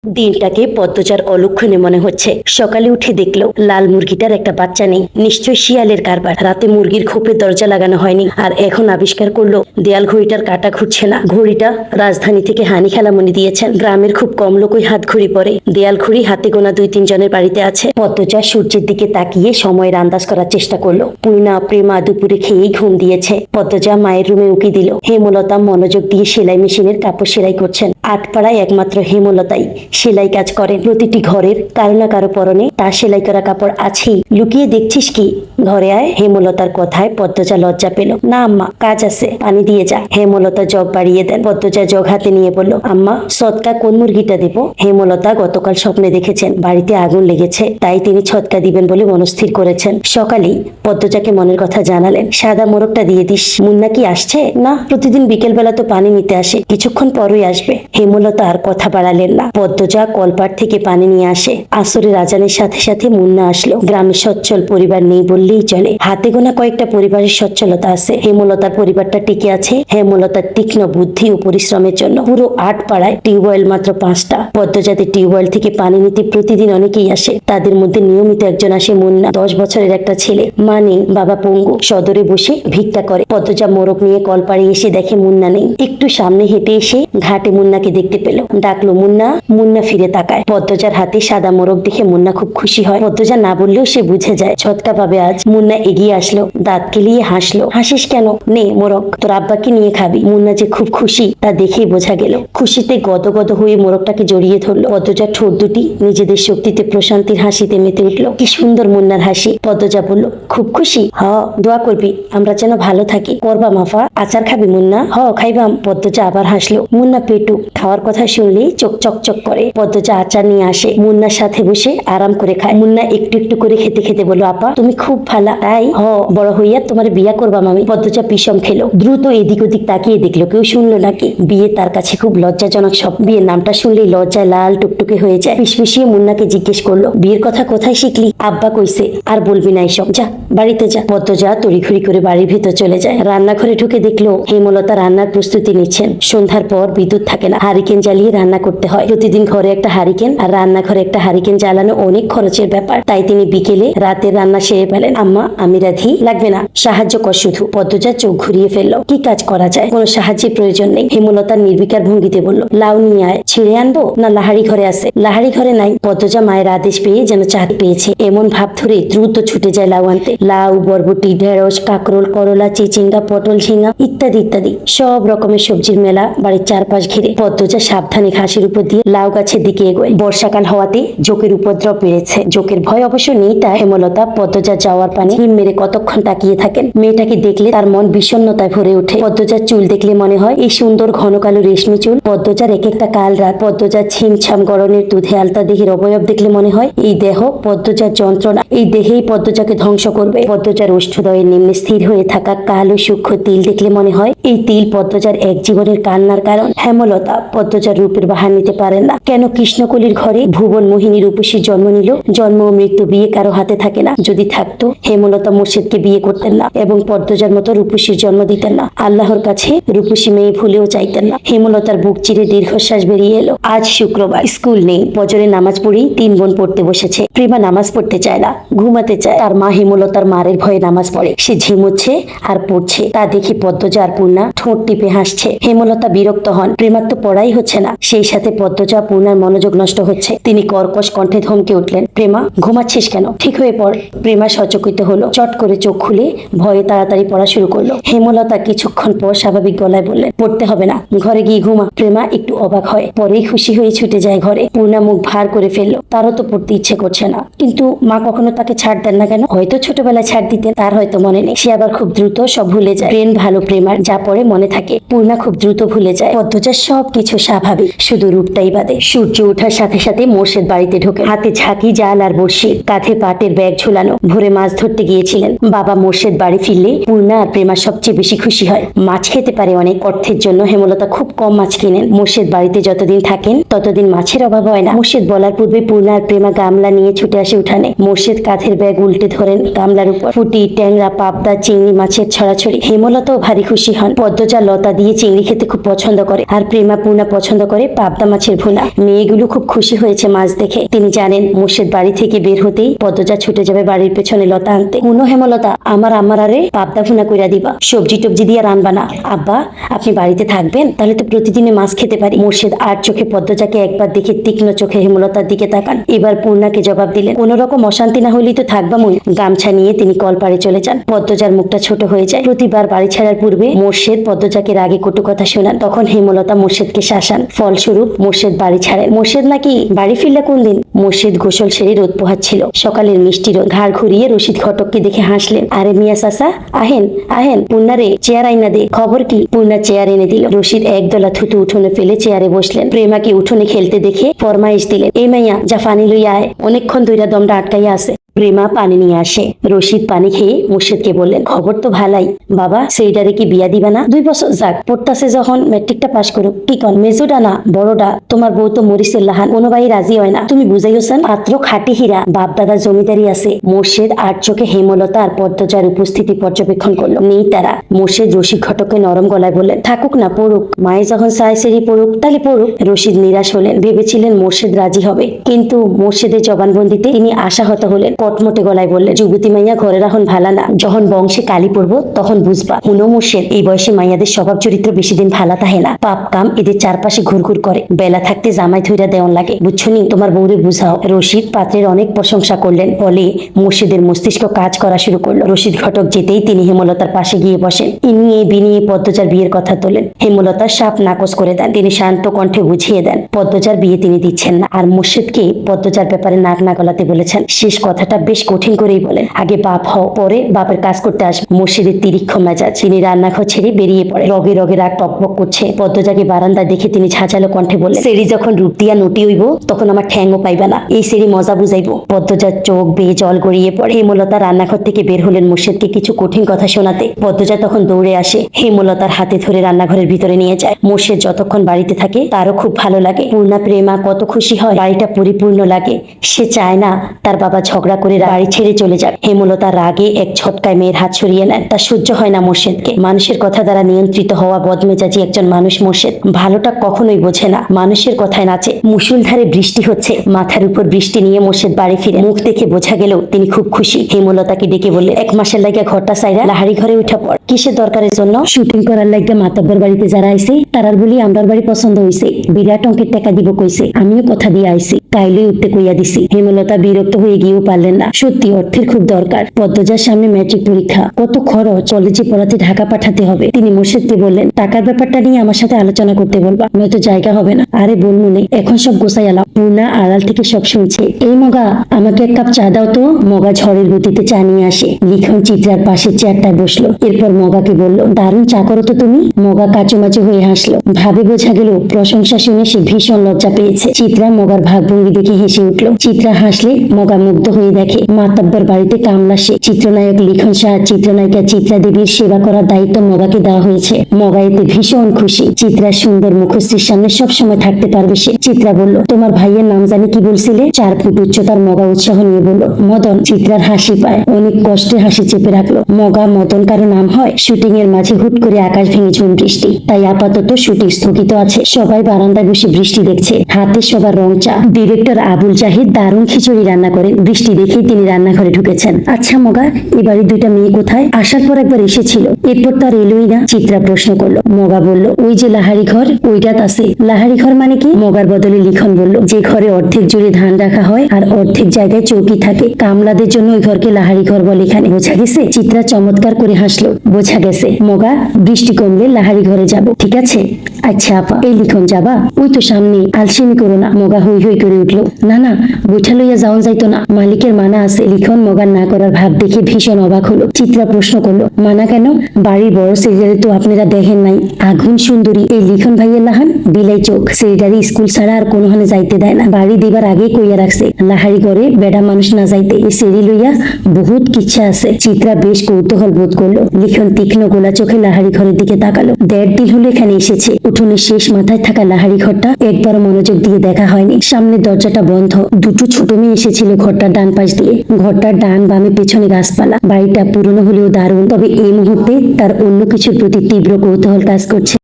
দিনটাকে পদ্মজার অলক্ষণে মনে হচ্ছে। সকালে উঠে দেখলো লাল মুরগিটার একটা বাচ্চা নেই। নিশ্চয় শিয়ালের কারবার। রাতে মুরগির খোপে দরজা লাগানো হয়নি। আর এখন আবিষ্কার করলো দেয়াল ঘড়িটার কাঁটা ঘুরছে না। ঘড়িটা রাজধানী থেকে হানি খালামণি দিয়েছেন। গ্রামের খুব কম লোকই হাত ঘড়ি পরে। দেয়াল ঘড়ি হাতে গোনা 2-3 জনের বাড়িতে আছে। পদ্মজা সূর্যের দিকে তাকিয়ে সময়ের আন্দাজ করার চেষ্টা করলো। পূর্ণা প্রেমা দুপুরে খেয়েই ঘুম দিয়েছে। পদ্মজা মায়ের রুমে উকি দিল। হেমলতা মনোযোগ দিয়ে সেলাই মেশিনের কাপড় সেলাই করছেন। আটপাড়ায় একমাত্র হেমলতাই সেলাই কাজ করেন। প্রতিটি ঘরের কারো না কারো পরনে তার সেলাই করা কাপড় আছেই। লুকিয়ে দেখছিস কি? ঘরে আয়। হেমলতার কথায় পদ্মজা লজ্জা পেল। না আম্মা, কাজ আছে, পানি দিয়ে যা। হেমলতা জগ বাড়িয়ে দেন। পদ্মজা জগ হাতে নিয়ে বলল, আম্মা সৎকা কোন মুরগিটা দেব? হেমলতা গতকাল স্বপ্নে দেখেছেন বাড়িতে আগুন লেগেছে, তাই তিনি ছটকা দিবেন বলে মনস্থির করেছেন। সকালেই পদ্মজাকে মনের কথা জানালেন। সাদা মোরগটা দিয়ে দিস। মুন্না কি আসছে? না, প্রতিদিন বিকেল বেলা তো পানি নিতে আসে, কিছুক্ষণ পরই আসবে। হেমলতা আর কথা বাড়ালেন না। পদ্মজা কলপাট থেকে পানি নিয়ে আসে। আসরের আজানের সাথে সাথে মুন্না আসলো। গ্রামে সচ্ছল পরিবার নেই বললেই চলে। হাতে গোনা কয়েকটা পরিবারের সচ্ছলতা আছে। হেমলতার পরিবারটা টিকে আছে হেমলতার তীক্ষ্ণ বুদ্ধি ও পরিশ্রমের জন্য। পুরো আটপাড়ায় টিউবওয়েল মাত্র 5টা। পদ্মজাদের টিউবওয়েল থেকে পানি নিতে প্রতিদিন অনেকেই আসে। তাদের মধ্যে নিয়মিত একজন আসে মুন্না। 10 বছরের একটা ছেলে। মা নেই, বাবা পঙ্গু। সদরে বসে ভিক্ষা করে। পদ্মজা মোরগ নিয়ে কলপাড়ে এসে দেখে মুন্না নেই। একটু সামনে হেঁটে এসে ঘাটে মুন্নাকে দেখতে পেল। ডাকলো, মুন্না। মুন্না ফিরে তাকায়। পদ্মজার হাতে সাদা মোরগ দেখে মুন্না খুব খুশি হয়। পদ্মজা না বললেও সে বুঝে যায় ছটকা পাবে আজ। মুন্না এগিয়ে আসলো, দাঁত কেলিয়ে হাসলো। হাসিস কেন? নে মোরগ, তোর আব্বাকে নিয়ে খাবি। মুন্না যে খুব খুশি তা দেখেই বোঝা গেল। খুশিতে গদগদ হয়ে মোরগটাকে জড়িয়ে ধরলো। পদ্মজার ঠোঁট দুটি নিজেদের শক্তিতে প্রশান্তির হাসিতে মেতে উঠলো। কি সুন্দর মুন্নার হাসি। পদ্মজা বলল, খুব খুশি? হ, দোয়া করবি আমরা যেন ভালো থাকি। করবা মাফা? আচার খাবি মুন্না? হ, খাইবাম। পদ্মজা আবার হাসলো। মুন্না পেটু। খাওয়ার কথা শুনলেই চোখ চকচক করে। পদ্মজা আচার নিয়ে আসে। মুন্নার সাথে বসে আরাম করে খায়। মুন্না একটু একটু করে খেতে খেতে বলল, আপা তুমি খুব ভালা। তাই? হ, বড় হইয়া তোমার বিয়া করবাম আমি। পদ্মজা বিষম খেলো। দ্রুত এদিক ওদিক তাকিয়ে দেখলো কেউ শুনলো নাকি। বিয়ে তার কাছে খুব লজ্জাজনক সব। বিয়ের নামটা শুনলেই লজ্জায় লাল টুকটুকে হয়ে যায়। ফিসফিসিয়ে মুন্নাকে জিজ্ঞেস করলো, বিয়ের কথা কোথায় শিখলি? আব্বা কইছে। আর বলবি না এসব, যা বাড়িতে যা। পদ্মজা তড়িঘড়ি করে বাড়ির ভেতর চলে যায়। রান্নাঘরে ঢুকে দেখলো হেমলতা রান্নার প্রস্তুতি নিচ্ছেন। সন্ধ্যার পর বিদ্যুৎ থাকে না। হারিকেন জ্বালিয়ে রান্না করতে হয়। প্রতিদিন ঘরে একটা হারিকেন আর রান্নাঘরে একটা হারিকেন জ্বালানো অনেক খরচের ব্যাপার। তাই তিনি বিকেলে রাতের রান্না সেরে ফেলেন। আম্মা আমি রাধি। লাগবে না, সাহায্য কর শুধু। পদ্মজা চোখ ঘুরিয়ে ফেললো। কি কাজ করা যায়? কোনো সাহায্যের প্রয়োজন নেই। হেমলতার নির্বিকার ভঙ্গিতে বলল, লাউ নিয়ে আয়। ছিঁড়ে আনবো না লাহারি ঘরে আছে? লাহারি ঘরে নাই। পদ্মজা মায়ের আদেশ পেয়ে যেন চাঁদ পেয়েছে এমন ভাব ধরে দ্রুত ছুটে যায় লাউ আনতে। লাউ, বরবটি, ঢেঁড়স, কাঁকরোল, করলা, চিচিঙ্গা, পটল, ঝিঙ্গা ইত্যাদি ইত্যাদি সব রকমের সবজির মেলা বাড়ির চারপাশ ঘিরে। পদ্মজা সাবধানে ঘাসের উপর দিয়ে লাউ গাছের দিকে এগোয়। বর্ষাকাল হওয়াতে জোকের উপদ্রব বেড়েছে। জোকের ভয় অবশ্য নেই তাই হেমলতা পদ্মজা যাওয়ার পানে হিম মেরে কতক্ষণ তাকিয়ে থাকেন। মেয়েটাকে দেখলে তার মন বিষণ্ণতায় ভরে ওঠে। পদ্মজার চুল দেখলে মনে হয় এই সুন্দর ঘন কালো রেশমি চুল। পদ্মজার এক একটা কাল রাত। পদ্মজার ছিমছাম গরনের দুধে আলতা দেহের অবয়ব দেখলে মনে হয় এই দেহ পদ্মজার যন্ত্রণা। এই দেহেই পদ্মজাকে ধ্বংস করবে। পদ্মজার ওষ্ঠদয়ের নিম্নে স্থির হয়ে থাকা কালো সূক্ষ্ম তিল দেখলে মনে হয় এই তিল পদ্মজার এক জীবনের কান্নার কারণ। হেমলতা পদ্মজার রূপের বাহার নিতে পারেন না। কেন কৃষ্ণকলির ঘরে ভুবন মোহিনী রূপসীর জন্ম নিল? জন্ম ও মৃত্যু বিয়ে কারো হাতে থাকে না। যদি থাকতো হেমলতা মোর্শেদকে বিয়ে করতেন না এবং পদ্মজার মতো রূপসীর জন্ম দিতেন না। আল্লাহর কাছে রূপসী মেয়ে ভুলেও চাইতেন না। হেমলতার বুক চিরে দীর্ঘশ্বাস বেরিয়ে এলো। আজ শুক্রবার, স্কুল নেই। ফজরের নামাজ পড়েই 3 বোন পড়তে বসেছে। প্রেমা নামাজ পড়তে চায় না, ঘুমাতে চায়। তার মা হেমলতার মারের ভয়ে নামাজ পড়ে। সে ঝিমোচ্ছে আর পড়ছে। তা দেখে পদ্মজা আর পূর্ণা ঠোঁট টিপে হাসছে। হেমলতা বিরক্ত হন। প্রেমার তো পড়াই হচ্ছে না। সেই সাথে পদ্মজা পূর্ণার মনোযোগ নষ্ট হচ্ছে। তিনি কর্কশ কণ্ঠে ধমকে উঠলেন, প্রেমা ঘুমাচ্ছিস কেন? ঠিক হয়ে পড়। প্রেমা সচকিত হলো। চট করে চোখ খুলে ভয়ে তাড়াতাড়ি পড়া শুরু করলো। হেমলতা কিছুক্ষণ পর স্বাভাবিক গলায় বললেন, পড়তে হবে না, ঘরে গিয়ে ঘুমা। প্রেমা একটু অবাক হয়, পরেই খুশি হয়ে ছুটে যায় ঘরে। পূর্ণা মুখ ভার করে ফেললো। তারও তো পড়তে ইচ্ছে করছে না, কিন্তু মা কখনো তাকে ছাড় দেন না কেন? হয়তো ছোটবেলায় ছাড় দিতেন, তার হয়তো মনে নেই। সে আবার খুব দ্রুত সব ভুলে যায়। ব্রেন ভালো প্রেমার, যা পড়ে মনে থাকে। পূর্ণা খুব দ্রুত ভুলে যায়। পদ্মজার সবকিছু স্বাভাবিক, শুধু রূপটাই বাদে। সূর্য ওঠার সাথে সাথে মোর্শেদ বাড়িতে ঢোকে। হাতে ঝাঁকি, জাল আর বড়শি, কাঁধে পাটের ব্যাগ ঝুলানো। ভোরে মাছ ধরতে গিয়েছিলেন। বাবা মোর্শেদ বাড়ি ফিরলে পূর্ণা আর প্রেমা সবচেয়ে বেশি খুশি হয়। মাছ খেতে পারে অনেক। অর্থের জন্য হেমলতা খুব কম মাছ কিনেন। মোর্শেদ বাড়িতে যতদিন থাকেন ততদিন মাছের অভাব হয় না। মোর্শেদ বলার পূর্বে পূর্ণা আর প্রেমা গামলা নিয়ে ছুটে আসে উঠানে। মোর্শেদ কাঁধের ব্যাগ উল্টে ধরেন গামলার উপর। পুঁটি, ট্যাংরা, পাবদা, চিংড়ি মাছের ছড়াছড়ি। হেমলতাও ভারী খুশি হন। পদ্মজা লতা দিয়ে চিংড়ি খেতে খুব পছন্দ করে আর প্রেমা পূর্ণা পছন্দ করে পাবদা মাছের ভুনা। মেয়েগুলো খুব খুশি হয়েছে মাছ দেখে। তিনি জানেন মোর্শেদ বাড়ি থেকে বের হতেই পদ্মজা ছুটে যাবে বাড়ির পেছনে লতা আনতে। কোনো হেমলতা, আমার আম্মারে পাবদা ভুনা কইরা দিবা, সবজি টবজি দিয়ে রানবা না। আব্বা আপনি বাড়িতে থাকবেন, তাহলে তো প্রতিদিনে মাছ খেতে পারি। মোর্শেদ আর চোখে পদ্মজাকে একবার দেখে তীক্ষ্ণ চোখে হেমলতার দিকে তাকান। এবার পূর্ণাকে জবাব দিলেন, কোন রকম অশান্তি না হলেই তো থাকবা মুই। গামছা নিয়ে তিনি কলপাড়ে চলে যান। পদ্মজার মুখটা ছোট হয়ে যায়। প্রতিবার বাড়ি ছাড়ার পূর্বে মোর্শেদ পদ্মজাকে রাগে কটু কথা শোনান, তখন হেমলতা মোর্শেদকে শাসান। ফলস্বরূপ মোর্শেদ বাড়ি ছাড়েন। মোর্শেদ নাকি বাড়ি ফিরলা কোন দিন? মোর্শেদ গোসল সেরে রোদ পোহাচ্ছিল। সকালের মিষ্টি রোদ। ঘাড় ঘুরিয়ে রশিদ ঘটককে দেখে হাসলেন। আরে মিয়া চাচা, আহেন আহেন, পূর্ণারে চেয়ার আইনা দে। খবর কি? পূর্ণা চেয়ার এনে দিল। রশিদ একদলা থুতু উঠোনে ফেলে চেয়ারে বসলেন। প্রেমাকে উঠোনে খেলতে দেখে ফরমাইশ দিলেন, এই মাইয়া যা পানি লইয়া আয়, অনেকক্ষণ ধইরা দমটা আটকাইয়া আছে। প্রেমা পানি নিয়ে আসে। রশিদ পানি খেয়ে মুর্শেদকে বললেন, খবর তো ভালাই বাবা, সেইটারে কি বিয়া দিবা না? 2 বছর যাক, পড়তাছে যখন ম্যাট্রিকটা পাস করুক। কি কন, মেজোটা না বড়টা? তোমার বউ তো মরিচের লাহান, কোনো ভাই রাজি হয় না। তুমি বুঝাইছেন পাত্র খাঁটি হীরা, বাপ দাদার জমিদারি আছে। মোর্শেদ আর চোখে হেমলতা আর পদ্মজার উপস্থিতি পর্যবেক্ষণ করলো। নেই তারা। মোর্শেদ রশিদ ঘটককে নরম গলায় বললেন, থাকুক না, পড়ুক। মায়ে যখন চায় সেরি পড়ুক, তাহলে পড়ুক। রশিদ নিরাশ হলেন। ভেবেছিলেন মোর্শেদ রাজি হবে, কিন্তু মোর্শেদের জবানবন্দিতে তিনি আশাহত হলেন। কটমটে গলায় বললেন, যুবতী মাইয়া ঘরের এখন ভালা না, যখন বংশে কালি পড়বো তখন বুঝবা। হুনো মোর্শেদ, এই বয়সে মাইয়াদের স্বভাব চরিত্র বেশি দিন ভালা তাহে না। পাপ কাম এদের চারপাশে ঘুরঘুর করে। বেলা থাকতে জামাই ধইরা দেওয়ান লাগে, বুঝছনি? তোমার বউরে বুঝাও। রশিদ পাত্রের অনেক প্রশংসা করলেন। ফলে মোর্শেদের মস্তিষ্ক কাজ করা শুরু করলো। রশিদ ঘটক যেতেই তিনি হেমলতার পাশে গিয়ে বসেন। ইনিয়ে বিনিয়ে পদ্মজার বিয়ের কথা তোলেন। হেমলতা সাপ নাকচ করে দেন। তিনি শান্ত কণ্ঠে বুঝিয়ে দেন পদ্মজার বিয়ে তিনি দিচ্ছেন না, আর মোর্শেদকে পদ্মজার ব্যাপারে নাক না গলাতে বলেছেন। শেষ কথাটা বেশ কঠিন করেই বলেন, আগে বাপ হও, পরে বাপের কাজ করতে আসবে। মোর্শেদের তিরিক্ষ মেজাজ। তিনি রান্নাঘর ছেড়ে বেরিয়ে পড়ে। রগে রগে রাগ টকবক করছে। পদ্মজাকে বারান্দা দেখে তিনি ঝাঁঝালো কণ্ঠে বললেন, সেরি যখন রূপ দিয়া নটি হইব তখন আমার ঠ্যাংও পাইবা না, এই সেরি মজা বুঝাইবো। পদ্মজার চোখ বেয়ে জল গড়িয়ে পড়ে। হেমলতা রান্নাঘর থেকে বের হলেন মোর্শেদকে কিছু কঠিন কথা শোনাতে। পদ্মজা তখন দৌড়ে আসে, হেমলতার হাতে ধরে রান্নাঘরের ভিতরে নিয়ে যায়। মোর্শেদ যতক্ষণ বাড়িতে থাকে তারও খুব ভালো লাগে। পূর্ণা প্রেমা কত খুশি হয়, বাড়িটা পরিপূর্ণ লাগে। সে চায় না তার বাবা ঝগড়া করে বাড়ি ছেড়ে চলে যাক। হেমলতা রাগে এক ঝটকায় মেয়ের হাত সরিয়ে নেন। তা সহ্য হয় না মোর্শেদকে। মানুষের কথা দ্বারা নিয়ন্ত্রিত হওয়া বদমেজাজি একজন মানুষ মোর্শেদ। ভালোটা কখনোই বোঝে না, মানুষের কথায় নাচে। মুষলধারে বৃষ্টি হচ্ছে, মাথার উপর বৃষ্টি নিয়ে মোর্শেদ বাড়ি ফিরে। মুখ দেখে বোঝা গেল তিনি খুব খুশি। হেমলতাকে ডেকে বললে, 1 মাসের লাগিয়া ঘরটা সাইরা লাহারি ঘরে উঠা পড়। কিসের দরকারের জন্য? শুটিং করার লাগিয়া মাতব্বর বাড়িতে যারা আইছে তারার বলি আমরার বাড়ি পছন্দ হইছে, বিরাট অঙ্কের টাকা দিব কইছে। আমিও কথা দিয়ে আইছি, তাইলে উঠতে কইয়া দিছি। হেমলতা বিরক্ত হয়ে গিয়েও পারলেন না। সত্যি অর্থের খুব দরকার। পদ্মজার সামনে ম্যাট্রিক পরীক্ষা, কত খরচ, কলেজে পড়াতে ঢাকা পাঠাতে হবে। তিনি মোর্শেদকে বললেন, টাকার ব্যাপারটা নিয়ে আমার সাথে আলোচনা করতে বলবা, নয়তো জায়গা হবে না। আরে বলবো নেই, এখন সব গোছাই আলাম। পূর্ণা আড়াল থেকে সব শুনছে। এই মগা, আমাকে 1 কাপ চা দাও তো। মগা ঝড়ের গতিতে চা নিয়ে আসে। লিখন চিত্রার পাশে চেয়ারটায় বসলো। এরপর মগাকে বলল, দারুণ চা করো তো তুমি। মগা কাচুমাচু হয়ে হাসলো। ভাবে বোঝা গেল প্রশংসা শুনে সে ভীষণ লজ্জা পেয়েছে। চিত্রা মগার ভাবভঙ্গি দেখে হেসে উঠল। চিত্রা হাসলে মগা মুগ্ধ হয়ে দেখে মাতব্বর বাড়িতে কামলা সে। চিত্রনায়ক লিখন শাহ, চিত্রনায়িকা চিত্রা দেবীর সেবা করার দায়িত্ব মগাকে দেওয়া হয়েছে। মগা এতে ভীষণ খুশি। চিত্রার সুন্দর মুখশ্রীর সামনে সব সময় থাকতে পারবে সে। চিত্রা বলল, তোমার ভাইয়ের নাম জানি কি বলছিলে? 4 ফুট উচ্চতার। মগা উৎসাহ নিয়ে বলল, মদন। চিত্রার হাসি পায়, অনেক কষ্টে হাসি চেপে রাখলো। মগা, মদন কারো নাম হয়? শুটিং এর মাঝে হুট করে আকাশ ভেঙে ঝুম বৃষ্টি, তাই আপাতত শুটিং স্থগিত আছে। সবাই বারান্দায় বসে বৃষ্টি দেখছে। হাতে সবার রং চা। ডিরেক্টর আবুল জাহিদ দারুণ খিচুড়ি রান্না করেন। বৃষ্টি দেখেই তিনি রান্নাঘরে ঢুকেছেন। আচ্ছা মগা, এবারে 2টা মেয়ে কোথায়? আসার পর একবার এসেছিল, এরপর তো আর এলোই না। চিত্রা প্রশ্ন করলো। মগা বলল, ওই যে লাহারি ঘর, ওইটাত আছে। লাহারি ঘর মানে কি? মগার বদলে লিখন বলল, যে ঘরে অর্ধেক জুড়ে ধান রাখা হয় আর অর্ধেক জায়গায় চৌকি থাকে। কামলাদের জন্য ওই ঘরকে লাহারি ঘর বলে এখানে। বোঝা গেছে? চিত্রা চমৎকার করে হাসলো। বোঝা গেছে। মগা, বৃষ্টি কমলে লাহারি ঘরে যাব, ঠিক আছে? আচ্ছা আপা। এই লিখন যাবা? ওই তো সামনে, আলসেমি করো না। মগা হই হই করে উঠলো। না না, বৈঠা লইয়া যাওয়া যাইতো না, মালিকের মানা আছে। লিখন মগার না করার ভাব দেখে ভীষণ অবাক হলো। চিত্রা প্রশ্ন করলো, মানা কেন? বাড়ির বড় সিরিয়ালে তো আপনারা দেখেন নাই, আগুন সুন্দরী এই লিখন ভাইয়ের লাহান বিলাই চোখ। সিরিয়ারি স্কুল ছাড়া আর কোনোখানে যাইতে দেয় না। বাড়ি দিবার আগে কইয়া রাখছে লাহারি ঘরে বেড়া মানুষ না যাইতে। এই সিঁড়ি লইয়া বহুত কিচ্ছা আছে। চিত্রা বেশ কৌতূহল বোধ করলো। লিখন তীক্ষ্ণ গোলা চোখে লাহারি ঘরের দিকে তাকালো। 1.5 দিন হলো এখানে এসেছে। উঠোনের শেষ মাথায় থাকা লাহারি ঘরটা একবার মনোযোগ দিয়ে দেখা হয়নি। সামনের দরজাটা বন্ধ। 2টো ছোট মেয়ে এসেছিল ঘরটার ডান পাশ দিয়ে। ঘরটার ডান বামে পেছনে গাছপালা। বাড়িটা পুরনো হলেও দারুণ, তবে এই মুহূর্তে তার অন্য কিছুর প্রতি তীব্র কৌতূহল কাজ করছে।